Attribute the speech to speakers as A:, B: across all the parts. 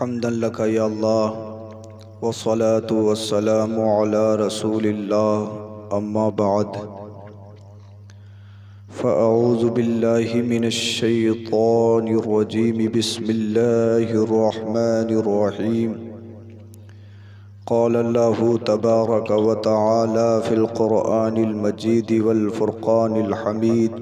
A: حمدا لك يا الله والصلاة والسلام على رسول الله أما بعد فأعوذ بالله من الشيطان الرجيم بسم الله الرحمن الرحيم قال الله تبارك وتعالى في القرآن المجيد والفرقان الحميد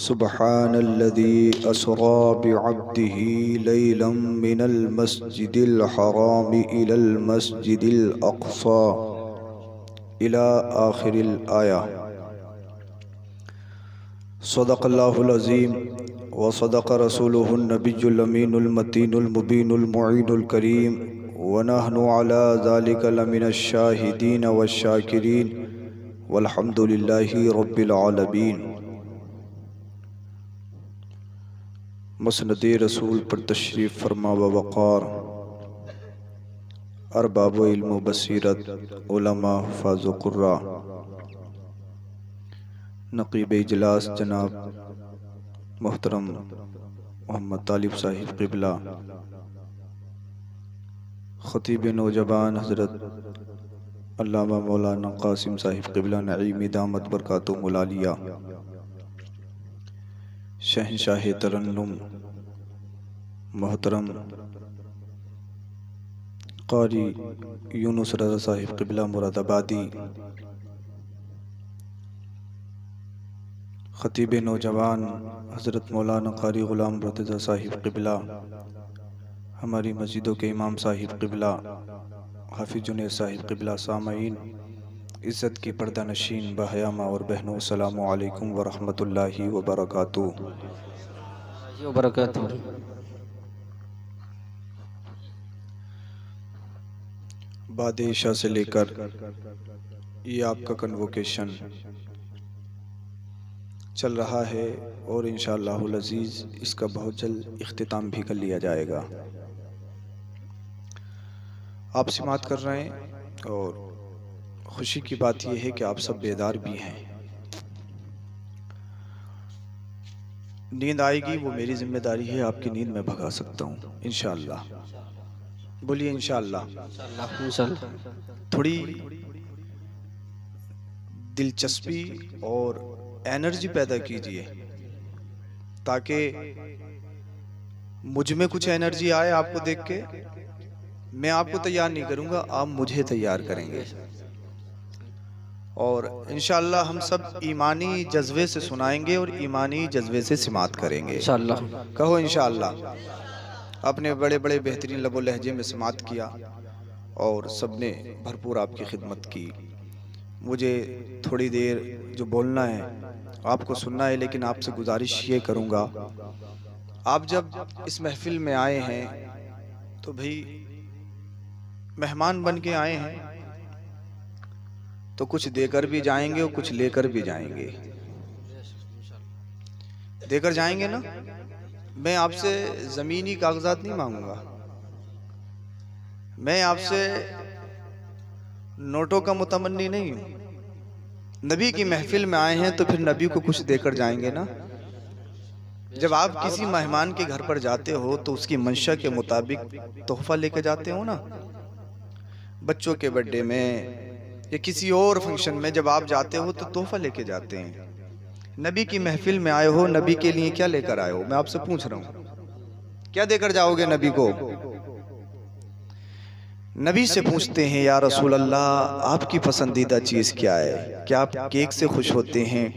A: سبحان الذي أسرى بعبده ليلا من المسجد الحرام إلى المسجد الأقصى إلى آخر الآية. صدق الله العظيم وصدق رسوله النبي الأمين المتين المبين المعين الكريم ونحن على ذلك لمن الشاهدين والشاكرين والحمد لله رب العالمين. مسند رسول پر تشریف فرما و وقار ارباب علم و بصیرت علماء حفاظ و قراء نقیب اجلاس جناب محترم محمد طالب صاحب قبلہ، خطیب نوجوان حضرت علامہ مولانا قاسم صاحب قبلہ نعیمی دامت برکاتہم العالیہ، شہنشاہ ترنم محترم قاری یونس رضا صاحب قبلہ مراد آبادی، خطیب نوجوان حضرت مولانا قاری غلام مرتضیٰ صاحب قبلہ، ہماری مسجدوں کے امام صاحب قبلہ، حافظ جنید صاحب قبلہ، سامعین عزت کی پردہ نشین بحیا ماں اور بہنوں، السلام علیکم ورحمۃ اللہ وبرکاتہ. بعد عشاء سے لے کر یہ آپ کا کنووکیشن چل رہا ہے اور انشاءاللہ العزیز اس کا بہت جلد اختتام بھی کر لیا جائے گا. آپ سماعت کر رہے ہیں اور خوشی کی بات یہ ہے کہ آپ سب بیدار بھی ہیں. نیند آئے گی وہ میری ذمہ داری ہے، آپ کی نیند میں بھگا سکتا ہوں انشاءاللہ. بولیے انشاءاللہ. تھوڑی دلچسپی اور انرجی پیدا کیجئے تاکہ مجھ میں کچھ انرجی آئے. آپ کو دیکھ کے میں آپ کو تیار نہیں کروں گا، آپ مجھے تیار کریں گے اور انشاءاللہ ہم سب ایمانی جذبے سے سنائیں گے اور ایمانی جذبے سے سماعت کریں گے انشاءاللہ. کہو انشاءاللہ. اپنے بڑے بڑے بہترین لب و لہجے میں سماعت کیا اور سب نے بھرپور آپ کی خدمت کی. مجھے تھوڑی دیر جو بولنا ہے آپ کو سننا ہے، لیکن آپ سے گزارش یہ کروں گا، آپ جب اس محفل میں آئے ہیں تو بھئی مہمان بن کے آئے ہیں تو کچھ دے کر بھی جائیں گے اور کچھ لے کر بھی جائیں گے. دے کر جائیں گے نا. میں آپ سے زمینی کاغذات نہیں مانگوں گا، میں آپ سے نوٹوں کا متمنی نہیں ہوں. نبی کی محفل میں آئے ہیں تو پھر نبی کو کچھ دے کر جائیں گے نا. جب آپ کسی مہمان کے گھر پر جاتے ہو تو اس کی منشا کے مطابق تحفہ لے کے جاتے ہو نا. بچوں کے برتھ ڈے میں یا کسی اور فنکشن میں جب آپ جاتے ہو تو تحفہ لے کے جاتے ہیں. نبی کی محفل میں آئے ہو، نبی کے لیے کیا لے کر آئے ہو؟ میں آپ سے پوچھ رہا ہوں، کیا دے کر جاؤ گے نبی کو؟ نبی سے پوچھتے ہیں یا رسول اللہ آپ کی پسندیدہ چیز کیا ہے؟ کیا آپ کیک سے خوش ہوتے ہیں؟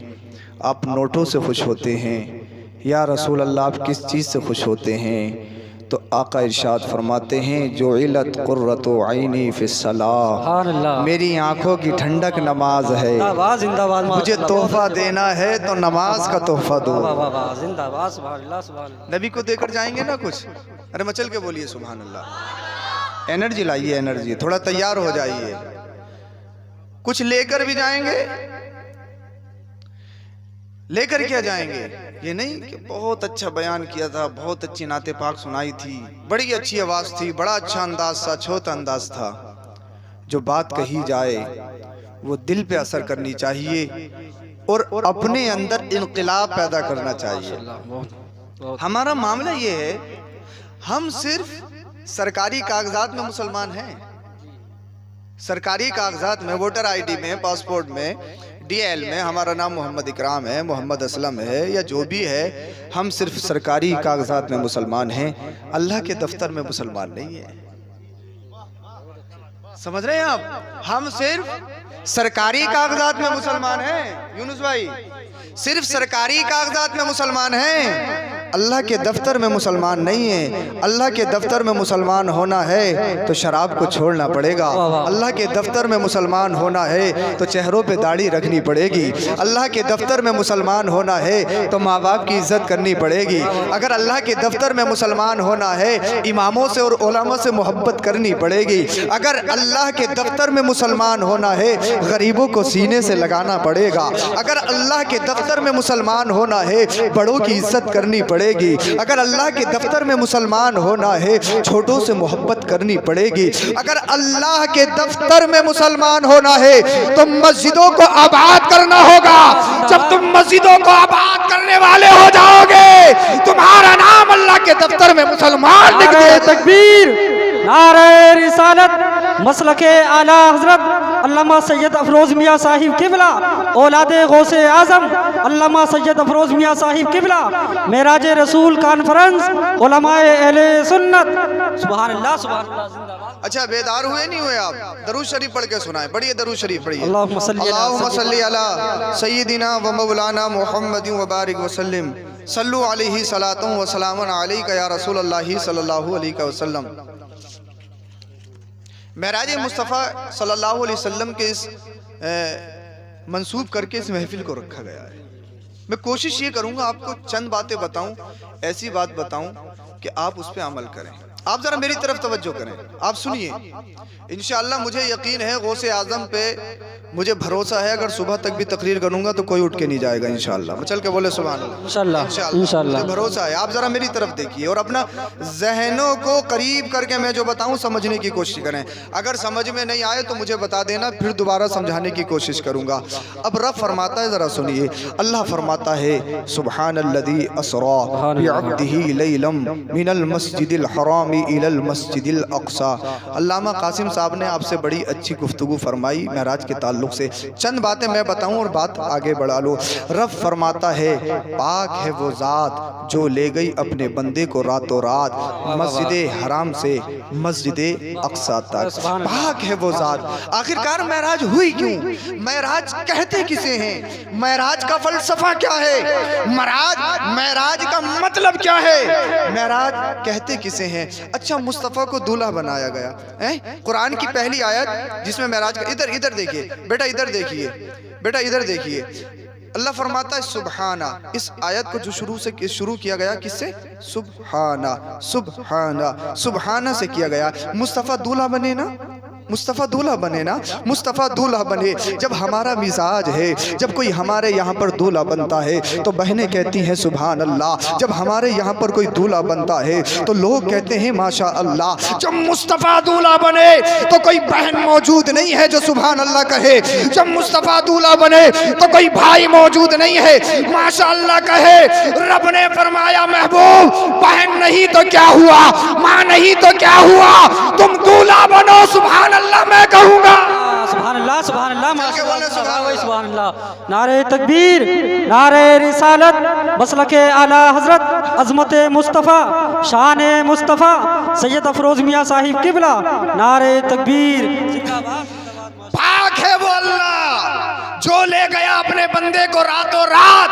A: آپ نوٹوں سے خوش ہوتے ہیں؟ یا رسول اللہ آپ کس چیز سے خوش ہوتے ہیں؟ تو آقا ارشاد فرماتے ہیں جعلت قرۃ عینی فی الصلاۃ، میری آنکھوں کی ٹھنڈک نماز ہے. مجھے تحفہ دینا ہے تو نماز کا تحفہ دو. نبی کو دے کر جائیں گے نا کچھ. ارے مچل کے بولیے سبحان اللہ. انرجی لائیے، انرجی. تھوڑا تیار ہو جائیے. کچھ لے کر بھی جائیں گے. لے کر کیا جائیں گے؟ یہ نہیں کہ بہت اچھا بیان کیا تھا، بہت اچھی نعت پاک سنائی تھی، بڑی اچھی آواز تھی، بڑا اچھا انداز تھا، چھوٹا انداز تھا. جو بات کہی جائے وہ دل پہ اثر کرنی چاہیے اور اپنے اندر انقلاب پیدا کرنا چاہیے. ہمارا معاملہ یہ ہے، ہم صرف سرکاری کاغذات میں مسلمان ہیں، سرکاری کاغذات میں، ووٹر آئی ڈی میں، پاسپورٹ میں، ڈی ایل میں ہمارا نام محمد اکرام ہے، محمد اسلم ہے یا جو بھی ہے، ہم صرف سرکاری کاغذات میں مسلمان ہیں، اللہ کے دفتر میں مسلمان نہیں ہیں۔ سمجھ رہے ہیں آپ؟ ہم صرف سرکاری کاغذات میں مسلمان ہیں، یونس بھائی، صرف سرکاری کاغذات میں مسلمان ہیں، اللہ کے دفتر میں مسلمان نہیں ہیں۔ اللہ کے دفتر میں مسلمان ہونا ہے تو شراب کو چھوڑنا پڑے گا، اللہ کے دفتر میں مسلمان ہونا ہے تو چہروں پہ داڑھی رکھنی پڑے گی، اللہ کے دفتر میں مسلمان ہونا ہے تو ماں باپ کی عزت کرنی پڑے گی، اگر اللہ کے دفتر میں مسلمان ہونا ہے اماموں سے اور علماء سے محبت کرنی پڑے گی، اگر اللہ کے دفتر میں مسلمان ہونا ہے غریبوں کو سینے سے لگانا پڑے گا، اگر اللہ کے دفتر میں مسلمان ہونا ہے بڑوں کی عزت کرنی پڑے گی، اگر اللہ کے دفتر میں مسلمان ہونا ہے چھوٹوں سے محبت کرنی پڑے گی، اگر اللہ کے دفتر میں مسلمان ہونا ہے تو مسجدوں کو آباد کرنا ہوگا۔ جب تم مسجدوں کو آباد کرنے والے ہو جاؤ گے تمہارا نام اللہ کے دفتر میں مسلمان لکھ دے۔
B: تکبیر، نعرہ رسالت، مسلک اعلیٰ حضرت علامہ سید افروز میاں صاحب قبلہ، اولاد غوث اعظم علامہ سید افروز میاں صاحب قبلہ، معراج رسول کانفرنس علماء اہل سنت۔ سبحان اللہ، سبحان اللہ، زندہ باد۔
A: اچھا بیدار ہوئے نہیں ہوئے آپ؟ درود شریف پڑھ کے سنائیں، پڑھیے درود شریف پڑھیے۔
B: اللہم صلی
A: علی سیدنا و مولانا محمد و بارک وسلم، صلو علیہ صلاۃ و سلام علیک یا رسول اللہ صلی اللہ علیہ وسلم۔ معراج مصطفیٰ صلی اللہ علیہ وسلم کے اس منسوب کر کے اس محفل کو رکھا گیا ہے۔ میں کوشش یہ کروں گا آپ کو چند باتیں بتاؤں، ایسی بات بتاؤں کہ آپ اس پہ عمل کریں۔ آپ ذرا میری طرف توجہ کریں، آپ سنیے، انشاءاللہ مجھے یقین ہے غوث اعظم پہ مجھے بھروسہ ہے، اگر صبح تک بھی تقریر کروں گا تو کوئی اٹھ کے نہیں جائے گا انشاءاللہ۔ میں چل کے بولے سبحان اللہ، انشاءاللہ مجھے بھروسہ ہے۔ آپ ذرا میری طرف دیکھیے اور اپنا ذہنوں کو قریب کر کے میں جو بتاؤں سمجھنے کی کوشش کریں، اگر سمجھ میں نہیں آئے تو مجھے بتا دینا، پھر دوبارہ سمجھانے کی کوشش کروں گا۔ اب رب فرماتا ہے، ذرا سنیے، اللہ فرماتا ہے سبحان الذی اسری بعبدہ لیلا من المسجد الحرام الی المسجد الاقصی۔ علامہ قاسم صاحب نے آپ سے بڑی اچھی گفتگو فرمائی معراج کے تعلق سے، چند باتیں میں بتاؤں اور بات آگے بڑھا لو۔ رب فرماتا ہے پاک ہے وہ ذات جو لے گئی اپنے بندے کو راتوں رات مسجد حرام سے مسجد اقصی تک، پاک ہے وہ ذات۔ آخرکار معراج ہوئی کیوں؟ معراج کہتے کسے ہیں؟ معراج کا فلسفہ کیا ہے؟ معراج کا مطلب کیا ہے؟ معراج کہتے کسے ہیں؟ اچھا مصطفیٰ کو دولہا بنایا گیا، قرآن کی پہلی آیت جس میں معراج کا، ادھر دیکھیے بیٹا، ادھر دیکھیے بیٹا، ادھر دیکھیے، اللہ فرماتا ہے سبحانہ۔ اس آیت کو جو شروع کیا گیا کس سے؟ سبحانہ، سبحانہ، سبحانہ سے کیا گیا۔ مصطفیٰ دولہا بنے نا، مصطفیٰ دولہا بنے نا، مصطفیٰ دولہا بنے۔ جب ہمارا مزاج ہے، جب کوئی ہمارے یہاں پر دولہا بنتا ہے تو بہنیں کہتی ہیں سبحان اللہ، جب ہمارے یہاں پر کوئی دولہا بنتا ہے تو لوگ کہتے ہیں ماشاء اللہ۔ جب مصطفیٰ دولہا بنے تو کوئی بہن موجود نہیں ہے جو سبحان اللہ کہے، جب مصطفیٰ دولہا بنے تو کوئی بھائی موجود نہیں ہے ماشاء اللہ کہے۔ رب نے فرمایا محبوب بہن نہیں تو کیا ہوا، ماں نہیں تو کیا ہوا، تم دولہا بنو سبحان اللہ میں کہوں گا۔
B: سبحان اللہ، سبحان اللہ، سبحان اللہ۔ نعرہ تکبیر، نعرہ رسالت، مسلک اعلیٰ حضرت عظمت مصطفیٰ، شان مصطفیٰ سید افروز میاں صاحب قبلہ، نعرہ تکبیر۔
A: پاک ہے وہ اللہ جو لے گیا اپنے بندے کو راتوں رات۔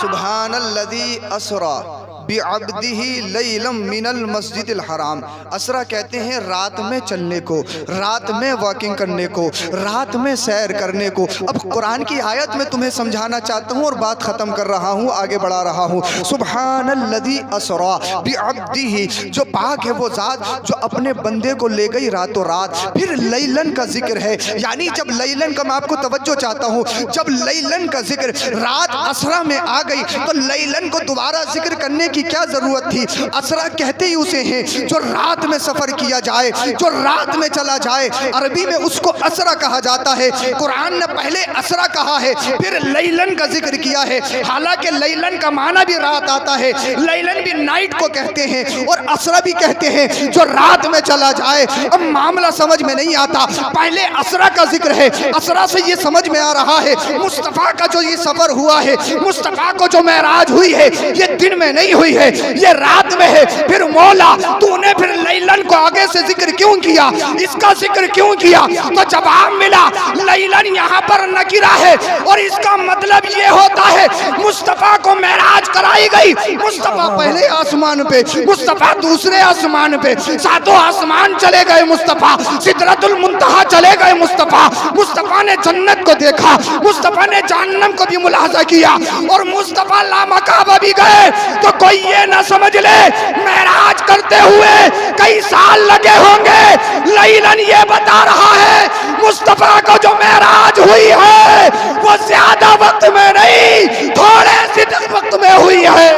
A: سبحان الذی اسری بعبدہ لیلا من المسجد الحرام۔ اسرا کہتے ہیں رات میں چلنے کو، رات میں واکنگ کرنے کو، رات میں سیر کرنے کو۔ اب قرآن کی آیت میں تمہیں سمجھانا چاہتا ہوں اور بات ختم کر رہا ہوں، آگے بڑھا رہا ہوں۔ سبحان الذی اسری بعبدہ، جو پاک ہے وہ ذات جو اپنے بندے کو لے گئی راتوں رات۔ پھر لیلن کا ذکر ہے، یعنی جب لیلن کا، میں آپ کو توجہ چاہتا ہوں، جب لیلن کا ذکر رات اسرا میں آ گئی تو لیلن کو دوبارہ ذکر کرنے کی کیا ضرورت تھی؟ اسرا کہتے ہی اسے ہیں جو رات میں سفر کیا جائے، جو رات میں چلا جائے، عربی میں اس کو اسرا کہا جاتا ہے۔ قرآن نے پہلے اسرا کہا ہے، پھر لیلن کا ذکر کیا ہے، حالانکہ لیلن کا معنی بھی رات آتا ہے، لیلن بھی نائٹ کو کہتے ہیں اور اسرا بھی کہتے ہیں جو رات میں چلا جائے۔ اب معاملہ سمجھ میں نہیں آتا، پہلے اسرا کا ذکر ہے، اسرا سے یہ سمجھ میں آ رہا ہے مصطفیٰ کا جو یہ سفر ہوا ہے، مصطفیٰ کو جو معراج ہوئی ہے یہ دن میں نہیں ہوئی ہے، یہ رات میں ہے۔ پھر مولا تو نے پھر لیلن کو آگے سے ذکر کیوں کیا، اس کا ذکر کیوں کیا؟ تو جواب ملا لیلن یہاں پر نکرہ ہے اور اس کا مطلب یہ ہوتا ہے مصطفیٰ کو معراج کرائی گئی، مصطفیٰ پہلے آسمان پہ، مصطفیٰ دوسرے آسمان پہ، ساتوں آسمان چلے گئے مصطفیٰ، سدرۃ المنتہا چلے گئے مصطفیٰ، مصطفیٰ نے جنت کو دیکھا، مصطفیٰ نے جہنم کو بھی ملاحظہ کیا اور مصطفیٰ لامکعبہ بھی گئے۔ تو کوئی یہ نہ سمجھ لے معراج کرتے ہوئے کئی سال لگے ہوں گے، لیلن یہ بتا رہا ہے مصطفیٰ کو جو معراج ہوئی ہے وہ زیادہ وقت میں نہیں، تھوڑے سے وقت میں ہوئی ہے۔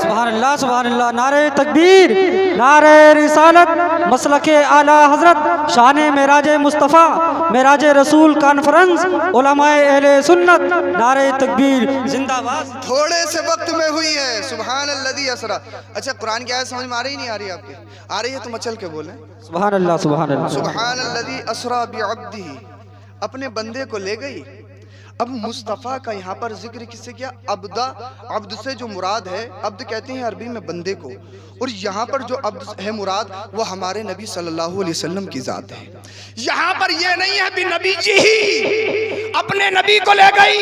B: سبحان اللہ سبحان اللہ، نعرہ تکبیر، نعرہ رسالت، مسلک اعلیٰ حضرت، شان معراج مصطفیٰ، معراج رسول کانفرنس، علماء اہل سنت، نعرہ تکبیر زندہ باد۔
A: تھوڑے سے وقت میں ہوئی ہے، سبحان الذی اسرا۔ اچھا قرآن کی آیت سمجھ میں آ رہی نہیں آ رہی آپ کے؟ آ رہی ہے تو مچل کے بولیں
B: سبحان اللہ سبحان اللہ۔
A: سبحان الذی اسرا بعبدہ، اپنے بندے کو لے گئی۔ اب مصطفیٰ کا یہاں پر ذکر کس سے کیا؟ عبدہ، عبد سے جو مراد ہے، عبد کہتے ہیں عربی میں بندے کو، اور یہاں پر جو عبد ہے مراد وہ ہمارے نبی صلی اللہ علیہ وسلم کی ذات ہے۔ یہاں پر یہ نہیں ہے بھی نبی جی ہی اپنے نبی کو لے گئی،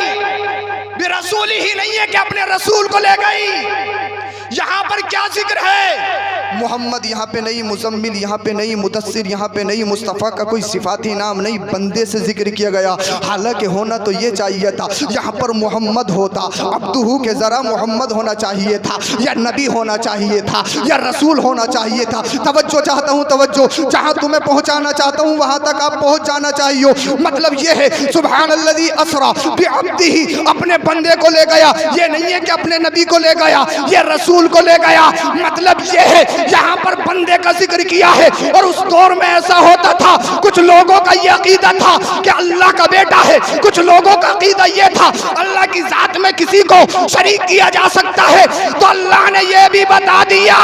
A: بھی رسول ہی نہیں ہے کہ اپنے رسول کو لے گئی۔ یہاں پر کیا ذکر ہے؟ محمد یہاں پہ نہیں، مزمل یہاں پہ نہیں، مدثر یہاں پہ نہیں، مصطفیٰ کا کوئی صفاتی نام نہیں، بندے سے ذکر کیا گیا۔ حالانکہ ہونا تو یہ چاہیے تھا یہاں پر محمد ہوتا، عبدہ کے ذرا محمد ہونا چاہیے تھا، یا نبی ہونا چاہیے تھا، یا رسول ہونا چاہیے تھا۔ توجہ چاہتا ہوں، توجہ، جہاں تمہیں پہنچانا چاہتا ہوں وہاں تک آپ پہنچ جانا چاہیے۔ مطلب یہ ہے سبحان الذی اسرا بعبدہ، اپنے بندے کو لے گیا، یہ نہیں ہے کہ اپنے نبی کو لے گیا، یہ رسول کو لے گیا۔ مطلب یہ ہے یہاں پر بندے کا ذکر کیا ہے، اور اس دور میں ایسا ہوتا تھا، کچھ لوگوں کا یہ عقیدہ تھا کہ اللہ کا بیٹا ہے، کچھ لوگوں کا عقیدہ یہ تھا اللہ کی ذات میں کسی کو شریک کیا جا سکتا ہے۔ تو اللہ نے یہ بھی بتا دیا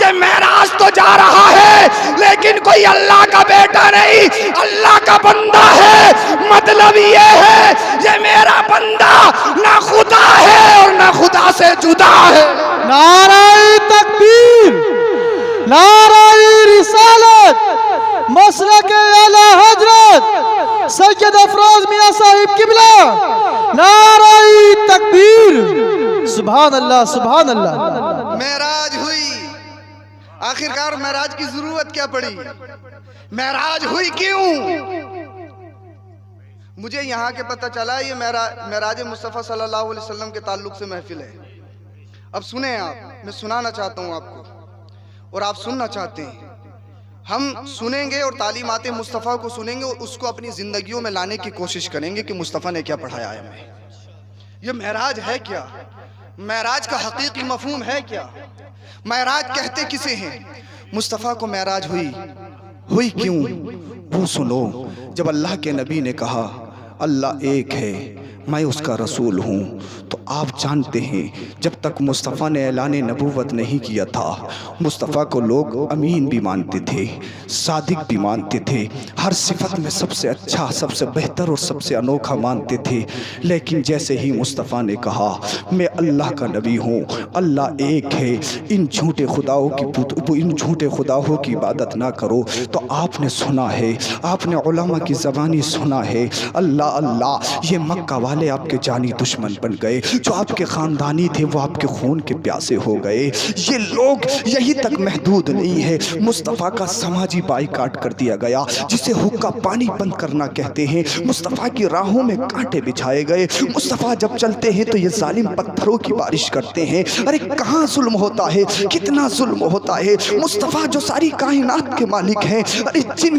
A: یہ معراج تو جا رہا ہے لیکن کوئی اللہ کا بیٹا نہیں، اللہ کا بندہ ہے۔ مطلب یہ ہے یہ میرا بندہ نہ خدا ہے اور نہ خدا سے جدا ہے۔
B: نعرہ تکبیر، نعرہ رسالت، مسلک اعلیٰ حضرت سید افروز میاں صاحب قبلہ، نعرہ تکبیر، سبحان اللہ سبحان اللہ۔
A: معراج ہوئی، آخرکار معراج کی ضرورت کیا پڑی؟ معراج ہوئی کیوں؟ مجھے یہاں کے پتہ چلا یہ معراج مصطفیٰ صلی اللہ علیہ وسلم کے تعلق سے محفل ہے۔ اب سنیں آپ، میں سنانا چاہتا ہوں آپ کو اور آپ سننا چاہتے ہیں۔ ہم سنیں گے اور تعلیمات مصطفیٰ کو سنیں گے اور اس کو اپنی زندگیوں میں لانے کی کوشش کریں گے کہ مصطفیٰ نے کیا پڑھایا ہے ہمیں۔ یہ معراج ہے کیا؟ معراج کا حقیقی مفہوم ہے کیا؟ معراج کہتے کسے ہیں؟ مصطفیٰ کو معراج ہوئی کیوں؟ وہ سنو، جب اللہ کے نبی نے کہا اللہ ایک ہے، میں اس کا رسول ہوں، تو آپ جانتے ہیں جب تک مصطفیٰ نے اعلان نبوت نہیں کیا تھا مصطفیٰ کو لوگ امین بھی مانتے تھے، صادق بھی مانتے تھے، ہر صفت میں سب سے اچھا، سب سے بہتر اور سب سے انوکھا مانتے تھے۔ لیکن جیسے ہی مصطفیٰ نے کہا میں اللہ کا نبی ہوں، اللہ ایک ہے، ان جھوٹے خداؤں کی عبادت نہ کرو، تو آپ نے سنا ہے، آپ نے علماء کی زبانی سنا ہے اللہ اللہ، یہ مکہ والے آپ کے جانی دشمن بن گئے، جو آپ کے خاندانی تھے وہ آپ کے خون کے پیاسے ہو گئے۔ یہ لوگ یہی تک محدود نہیں ہے، مصطفیٰ کا سماجی بائیکاٹ کر دیا گیا، جسے حقہ پانی بند کرنا کہتے ہیں۔ مصطفیٰ کی راہوں میں کانٹے بچھائے گئے، مصطفیٰ جب چلتے ہیں تو یہ ظالم پتھروں کی بارش کرتے ہیں۔ ارے کہاں ظلم ہوتا ہے، کتنا ظلم ہوتا ہے۔ مصطفیٰ جو ساری کائنات کے مالک ہیں، ارے جن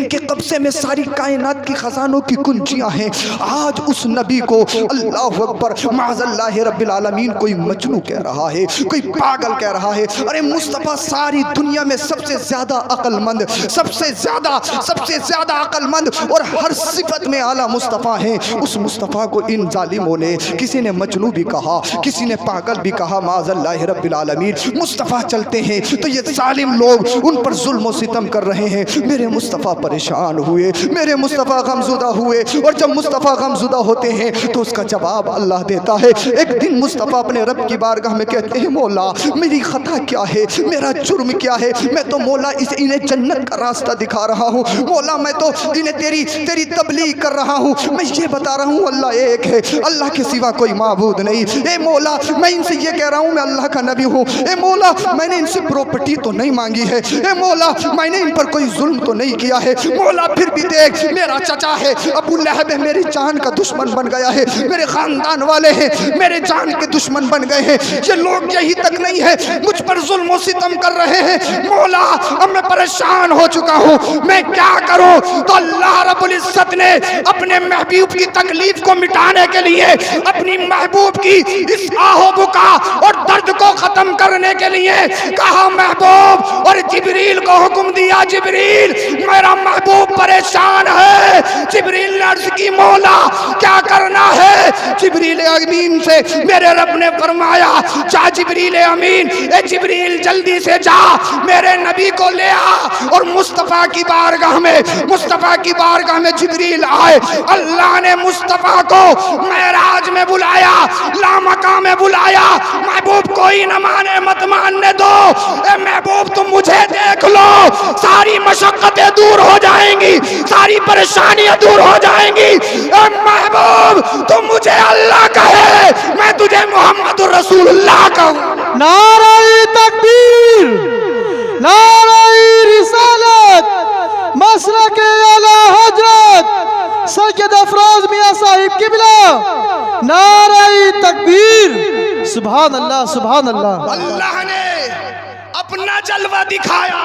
A: کے قبضے میں ساری کائنات کی خزانوں کی کنجیاں ہیں، آج اس نبی کو اللہ اکبر
C: معاذ اللہ رب العالمین کوئی مجنون کہہ رہا ہے، کوئی پاگل کہہ رہا ہے۔ ارے مصطفیٰ ساری دنیا میں سب سے زیادہ عقل مند، سب سے زیادہ عقل مند اور ہر صفت میں اعلیٰ مصطفیٰ ہیں۔ اس مصطفیٰ کو ان ظالموں نے، کسی نے مجنون بھی کہا، کسی نے پاگل بھی کہا، معاذ اللہ رب العالمین۔ مصطفیٰ چلتے ہیں تو یہ ظالم لوگ ان پر ظلم و ستم کر رہے ہیں۔ میرے مصطفیٰ پریشان ہوئے، میرے مصطفیٰ غمزدہ ہوئے، اور جب مصطفیٰ غمزدہ ہوتے ہیں تو اس کا جواب اللہ دیتا ہے۔ ایک دن مصطفیٰ اپنے رب کی بارگاہ میں کہتے ہیں مولا میری خطا کیا ہے، میرا جرم کیا ہے؟ میں تو مولا انہیں جنت کا راستہ دکھا رہا ہوں، مولا میں تو انہیں تیری تبلیغ کر رہا ہوں، میں یہ بتا رہا ہوں اللہ ایک ہے، اللہ کے سوا کوئی معبود نہیں۔ اے مولا میں ان سے یہ کہہ رہا ہوں میں اللہ کا نبی ہوں، اے مولا میں نے ان سے پراپرٹی تو نہیں مانگی ہے، اے مولا میں نے ان پر کوئی ظلم تو نہیں کیا ہے، مولا پھر بھی دیکھ میرا چچا ہے ابو لہب ہے، میری جان کا دشمن بن گیا ہے، میرے خاندان والے ہیں میرے جان کے دشمن بن گئے ہیں، یہ لوگ یہی تک نہیں ہے مجھ پر ظلم و ستم کر رہے ہیں، مولا اب میں پریشان ہو چکا ہوں، میں کیا کروں؟ تو اللہ رب العزت نے اپنے محبوب کی تکلیف کو مٹانے کے لیے، اپنی محبوب کی اس آہ و بکا اور درد کو ختم کرنے کے لیے کہا محبوب، اور جبریل کو حکم دیا جبریل میرا محبوب پریشان ہے۔ جبریل نے عرض کی مولا کیا کرنا ہے؟ جبریل امین سے میرے رب نے فرمایا جا جبریل امین، اے جبریل جلدی سے جا میرے نبی کو لے آ، اور مصطفیٰ کی بارگاہ میں جبریل آئے، اللہ نے مصطفیٰ کو معراج میں بلایا، لامکہ میں بلایا، محبوب کوئی نہ مانے مت ماننے دو، اے محبوب تم مجھے دیکھ لو، ساری مشقتیں دور ہو جائیں گی، ساری پریشانیاں دور ہو جائیں گی، اے محبوب تم مجھے اللہ کہے میں تجھے محمد رسول اللہ کہوں۔
B: نعرہ تکبیر، نعرہ رسالت، مسلک اعلی حضرت سید افروز میاں صاحب قبلہ، نعرہ تکبیر، سبحان اللہ سبحان اللہ۔
C: اللہ نے اپنا جلوہ دکھایا۔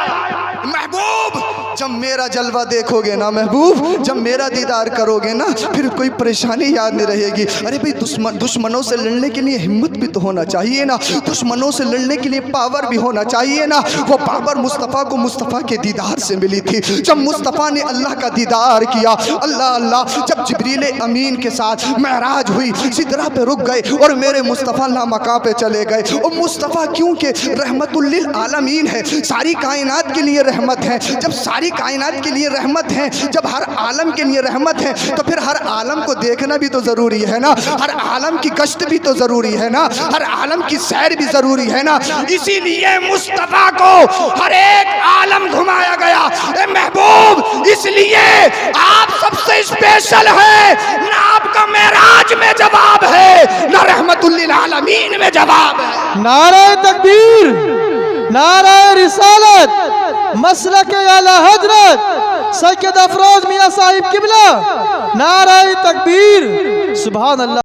C: محبوب جب میرا جلوہ دیکھو گے نا محبوب، جب میرا دیدار کرو گے نا پھر کوئی پریشانی یاد نہیں رہے گی۔ ارے بھئی دشمنوں سے لڑنے کے لیے ہمت بھی تو ہونا چاہیے نا، دشمنوں سے لڑنے کے لیے پاور بھی ہونا چاہیے نا۔ وہ پاور مصطفیٰ کو مصطفیٰ کے دیدار سے ملی تھی، جب مصطفیٰ نے اللہ کا دیدار کیا۔ اللہ جب جبریل امین کے ساتھ معراج ہوئی، سدرہ پہ رک گئے اور میرے مصطفیٰ لامکہ پہ چلے گئے۔ اور مصطفیٰ کیونکہ رحمت للعالمین ہے، ساری کائنات کے لیے رحمت ہے، جب ساری کائنات کے لیے رحمت ہے، جب ہر عالم کے لیے رحمت ہے تو پھر ہر عالم کو دیکھنا بھی تو ضروری ہے نا، ہر عالم کی گشت بھی تو ضروری ہے نا، ہر عالم کی سیر بھی ضروری ہے نا۔ اسی لیے مصطفیٰ کو ہر ایک عالم گھمایا گیا۔ اے محبوب اس لیے آپ سب سے اسپیشل ہے، نہ آپ کا معراج میں جواب ہے نہ رحمت للعالمین میں جواب ہے۔
B: نعرہ تکبیر، نعرہ رسالت، مسلک اعلی حضرت سید افروز میاں صاحب قبلہ، نعرہ تکبیر، سبحان اللہ۔